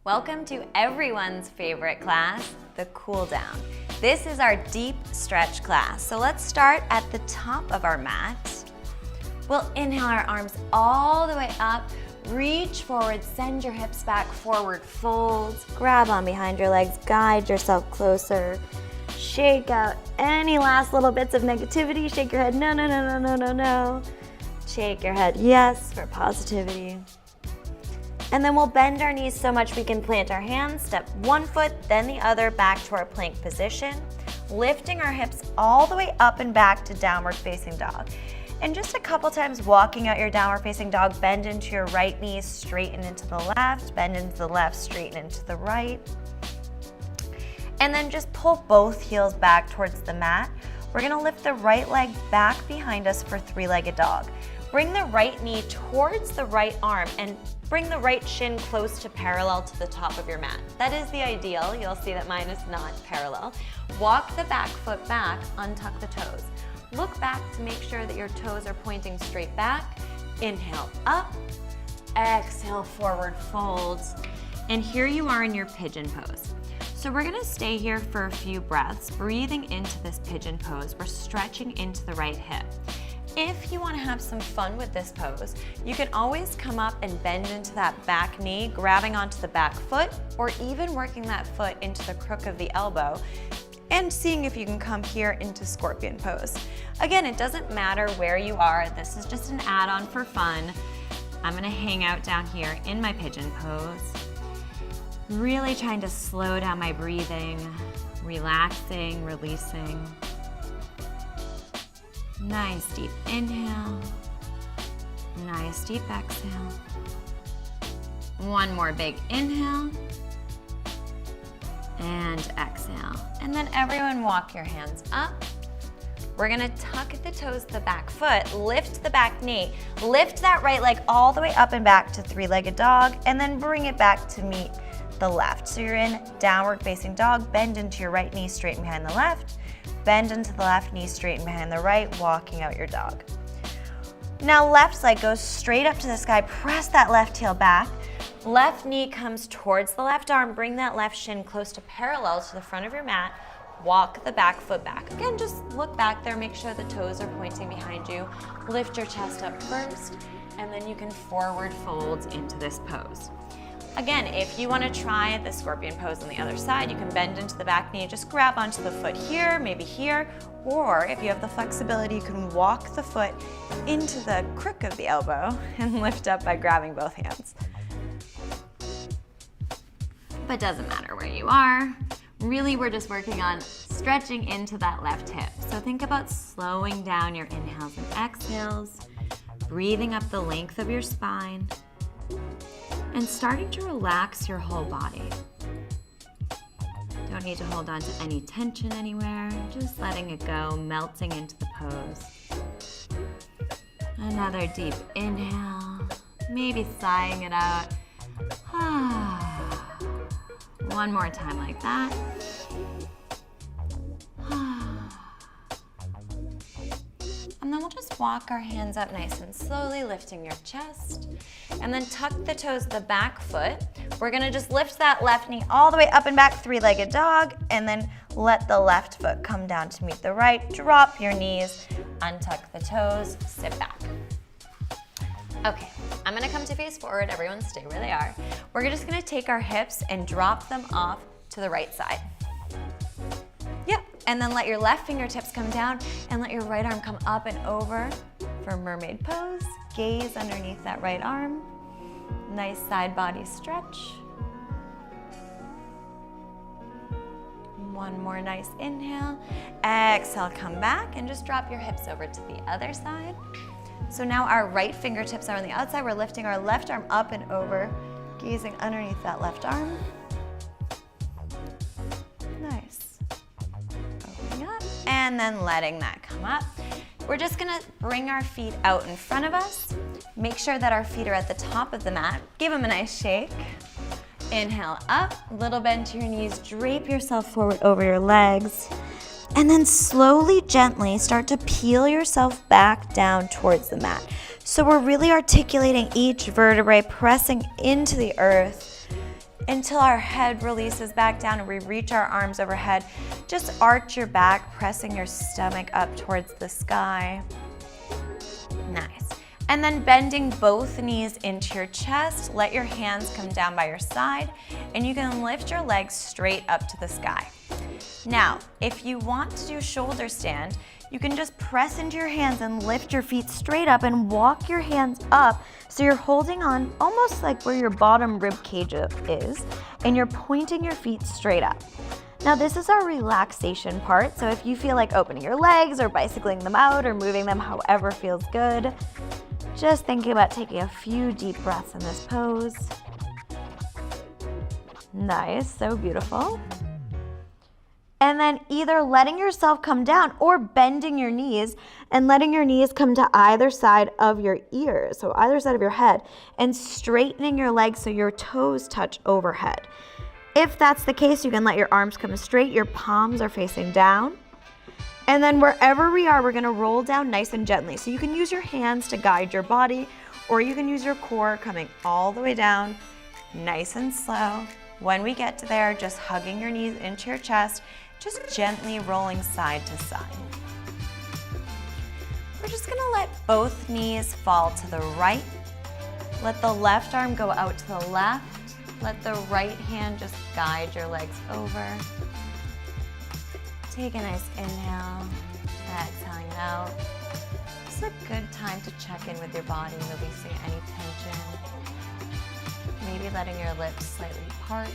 Welcome to everyone's favorite class, the cool down. This is our deep stretch class. So let's start at the top of our mat. We'll inhale our arms all the way up, reach forward, send your hips back, forward fold, grab on behind your legs, guide yourself closer, shake out any last little bits of negativity, shake your head, no, no, no, no, no, no, no. Shake your head, yes, for positivity. And then we'll bend our knees so much we can plant our hands, step one foot, then the other back to our plank position, lifting our hips all the way up and back to downward facing dog. And just a couple times walking out your downward facing dog, bend into your right knee, straighten into the left, bend into the left, straighten into the right. And then just pull both heels back towards the mat. We're gonna lift the right leg back behind us for three-legged dog. Bring the right knee towards the right arm and bring the right shin close to parallel to the top of your mat. That is the ideal. You'll see that mine is not parallel. Walk the back foot back, untuck the toes. Look back to make sure that your toes are pointing straight back. Inhale up, exhale forward fold. And here you are in your pigeon pose. So we're gonna stay here for a few breaths, breathing into this pigeon pose. We're stretching into the right hip. If you want to have some fun with this pose, you can always come up and bend into that back knee, grabbing onto the back foot, or even working that foot into the crook of the elbow, and seeing if you can come here into scorpion pose. Again, it doesn't matter where you are. This is just an add-on for fun. I'm gonna hang out down here in my pigeon pose, really trying to slow down my breathing, relaxing, releasing. Nice deep inhale, nice deep exhale. One more big inhale and exhale. And then everyone walk your hands up. We're gonna tuck the toes to the back foot, lift the back knee, lift that right leg all the way up and back to three-legged dog, and then bring it back to meet the left. So you're in downward facing dog, bend into your right knee, straighten behind the left, bend into the left knee, straighten behind the right, walking out your dog. Now left leg goes straight up to the sky, press that left heel back. Left knee comes towards the left arm, bring that left shin close to parallel to the front of your mat, walk the back foot back. Again, just look back there, make sure the toes are pointing behind you. Lift your chest up first, and then you can forward fold into this pose. Again, if you want to try the scorpion pose on the other side, you can bend into the back knee, just grab onto the foot here, maybe here, or if you have the flexibility, you can walk the foot into the crook of the elbow and lift up by grabbing both hands. But doesn't matter where you are. Really, we're just working on stretching into that left hip. So think about slowing down your inhales and exhales, breathing up the length of your spine, and starting to relax your whole body. Don't need to hold on to any tension anywhere, just letting it go, melting into the pose. Another deep inhale, maybe sighing it out. One more time like that. And then we'll just walk our hands up nice and slowly, lifting your chest. And then tuck the toes to the back foot. We're gonna just lift that left knee all the way up and back, three-legged dog, and then let the left foot come down to meet the right. Drop your knees, untuck the toes, sit back. Okay, I'm gonna come to face forward. Everyone stay where they are. We're just gonna take our hips and drop them off to the right side. Yep, and then let your left fingertips come down and let your right arm come up and over for mermaid pose. Gaze underneath that right arm. Nice side body stretch. One more nice inhale. Exhale, come back and just drop your hips over to the other side. So now our right fingertips are on the outside. We're lifting our left arm up and over, gazing underneath that left arm. Nice. Opening up and then letting that come up. We're just gonna bring our feet out in front of us. Make sure that our feet are at the top of the mat. Give them a nice shake. Inhale up, little bend to your knees, drape yourself forward over your legs. And then slowly, gently start to peel yourself back down towards the mat. So we're really articulating each vertebrae, pressing into the earth, until our head releases back down and we reach our arms overhead. Just arch your back, pressing your stomach up towards the sky. Nice. And then bending both knees into your chest, let your hands come down by your side, and you can lift your legs straight up to the sky. Now, if you want to do shoulder stand, you can just press into your hands and lift your feet straight up and walk your hands up so you're holding on almost like where your bottom rib cage is, and you're pointing your feet straight up. Now this is our relaxation part, so if you feel like opening your legs or bicycling them out or moving them however feels good, just thinking about taking a few deep breaths in this pose. Nice, so beautiful. And then either letting yourself come down or bending your knees and letting your knees come to either side of your ears, so either side of your head, and straightening your legs so your toes touch overhead. If that's the case, you can let your arms come straight, your palms are facing down. And then wherever we are, we're gonna roll down nice and gently. So you can use your hands to guide your body, or you can use your core coming all the way down, nice and slow. When we get to there, just hugging your knees into your chest, just gently rolling side to side. We're just gonna let both knees fall to the right. Let the left arm go out to the left. Let the right hand just guide your legs over. Take a nice inhale, exhaling it out. It's a good time to check in with your body, releasing any tension. Maybe letting your lips slightly part.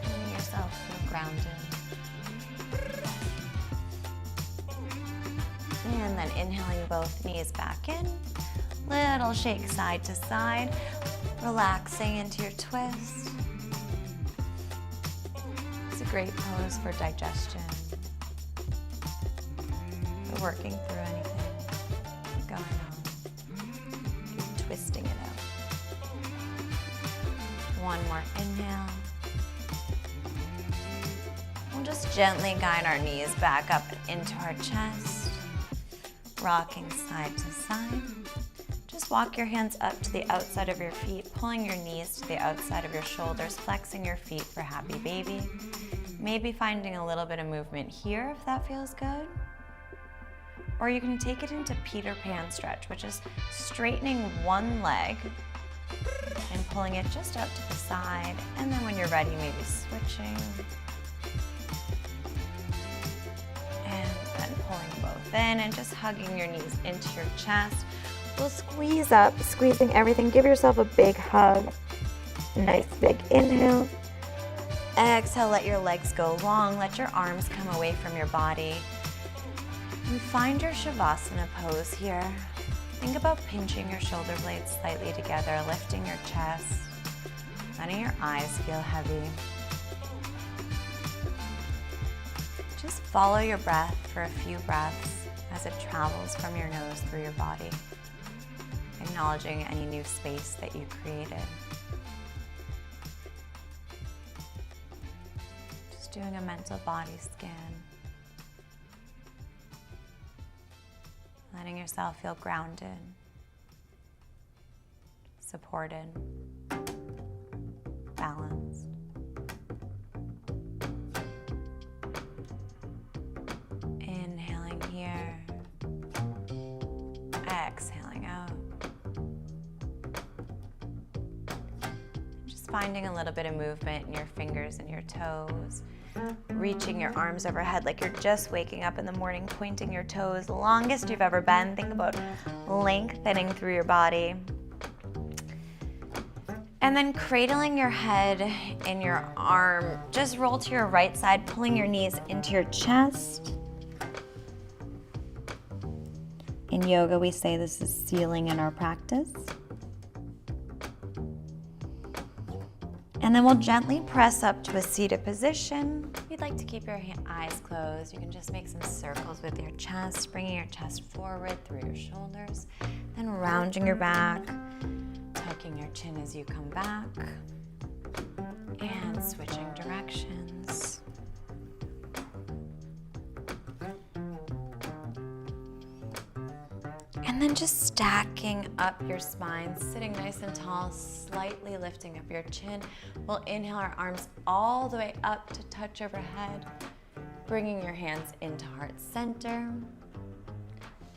Letting yourself feel grounded. And then inhaling both knees back in. Little shake side to side. Relaxing into your twist. It's a great pose for digestion. For working through anything going on. Keep twisting it out. One more inhale. We'll just gently guide our knees back up into our chest. Rocking side to side. Just walk your hands up to the outside of your feet, pulling your knees to the outside of your shoulders, flexing your feet for happy baby. Maybe finding a little bit of movement here if that feels good. Or you can take it into Peter Pan stretch, which is straightening one leg and pulling it just up to the side. And then when you're ready, maybe switching. And then pulling both in and just hugging your knees into your chest. We'll squeeze up, squeezing everything. Give yourself a big hug. Nice big inhale. Exhale, let your legs go long. Let your arms come away from your body. And find your Shavasana pose here. Think about pinching your shoulder blades slightly together, lifting your chest, letting your eyes feel heavy. Just follow your breath for a few breaths as it travels from your nose through your body, acknowledging any new space that you created. Just doing a mental body scan. Letting yourself feel grounded, supported, balanced. Inhaling here, exhaling out. Just finding a little bit of movement in your fingers and your toes. Reaching your arms overhead like you're just waking up in the morning, pointing your toes, longest you've ever been. Think about lengthening through your body. And then cradling your head in your arm. Just roll to your right side, pulling your knees into your chest. In yoga, we say this is sealing in our practice. And then we'll gently press up to a seated position. If you'd like to keep your eyes closed, you can just make some circles with your chest, bringing your chest forward through your shoulders, then rounding your back, tucking your chin as you come back, and switching directions. And then just stacking up your spine, sitting nice and tall, slightly lifting up your chin. We'll inhale our arms all the way up to touch overhead, bringing your hands into heart center.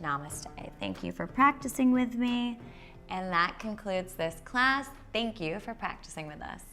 Namaste. Thank you for practicing with me. And that concludes this class. Thank you for practicing with us.